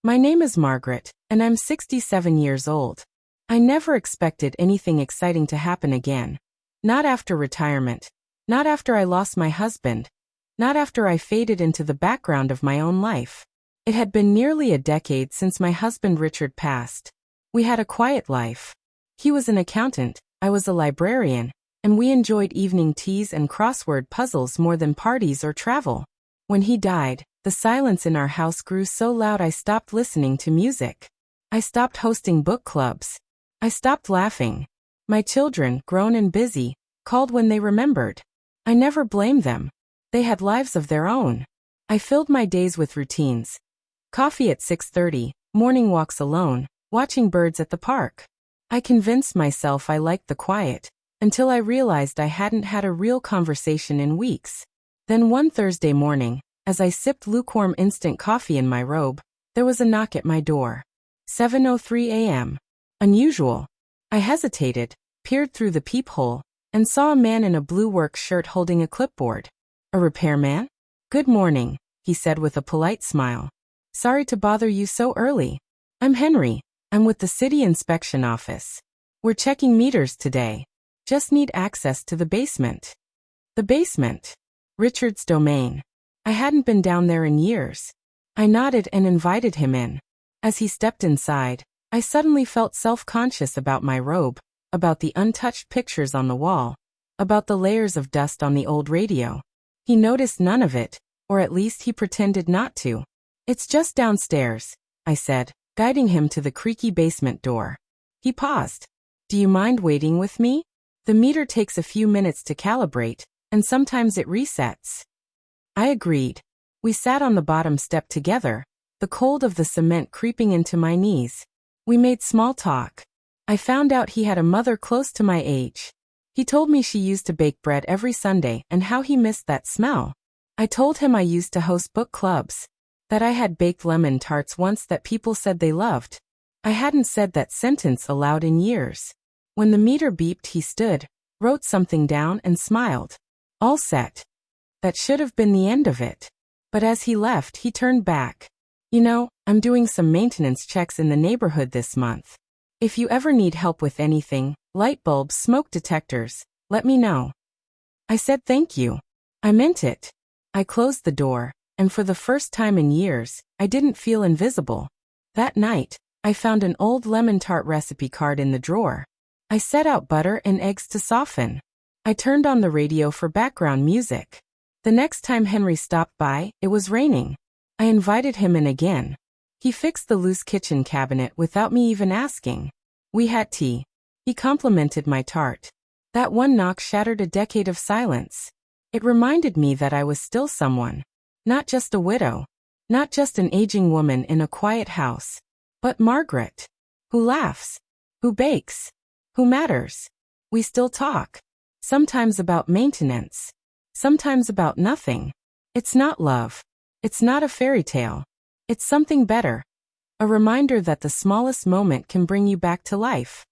My name is Margaret, and I'm 67 years old. I never expected anything exciting to happen again. Not after retirement. Not after I lost my husband. Not after I faded into the background of my own life. It had been nearly a decade since my husband Richard passed. We had a quiet life. He was an accountant, I was a librarian, and we enjoyed evening teas and crossword puzzles more than parties or travel. When he died, the silence in our house grew so loud I stopped listening to music. I stopped hosting book clubs. I stopped laughing. My children, grown and busy, called when they remembered. I never blamed them. They had lives of their own. I filled my days with routines. Coffee at 6:30, morning walks alone, watching birds at the park. I convinced myself I liked the quiet, until I realized I hadn't had a real conversation in weeks. Then one Thursday morning, as I sipped lukewarm instant coffee in my robe, there was a knock at my door. 7:03 a.m. Unusual. I hesitated, peered through the peephole, and saw a man in a blue work shirt holding a clipboard. A repairman? "Good morning," he said with a polite smile. "Sorry to bother you so early. I'm Henry. I'm with the city inspection office. We're checking meters today. Just need access to the basement." The basement. Richard's domain. I hadn't been down there in years. I nodded and invited him in. As he stepped inside, I suddenly felt self-conscious about my robe, about the untouched pictures on the wall, about the layers of dust on the old radio. He noticed none of it, or at least he pretended not to. "It's just downstairs," I said, guiding him to the creaky basement door. He paused. "Do you mind waiting with me? The meter takes a few minutes to calibrate, and sometimes it resets." I agreed. We sat on the bottom step together, the cold of the cement creeping into my knees. We made small talk. I found out he had a mother close to my age. He told me she used to bake bread every Sunday and how he missed that smell. I told him I used to host book clubs, that I had baked lemon tarts once that people said they loved. I hadn't said that sentence aloud in years. When the meter beeped, he stood, wrote something down and smiled. All set. That should have been the end of it. But as he left, he turned back. "You know, I'm doing some maintenance checks in the neighborhood this month. If you ever need help with anything, light bulbs, smoke detectors, let me know." I said thank you. I meant it. I closed the door, and for the first time in years, I didn't feel invisible. That night, I found an old lemon tart recipe card in the drawer. I set out butter and eggs to soften. I turned on the radio for background music. The next time Henry stopped by, it was raining. I invited him in again. He fixed the loose kitchen cabinet without me even asking. We had tea. He complimented my tart. That one knock shattered a decade of silence. It reminded me that I was still someone. Not just a widow. Not just an aging woman in a quiet house. But Margaret. Who laughs. Who bakes. Who matters. We still talk. Sometimes about maintenance. Sometimes about nothing. It's not love. It's not a fairy tale. It's something better. A reminder that the smallest moment can bring you back to life.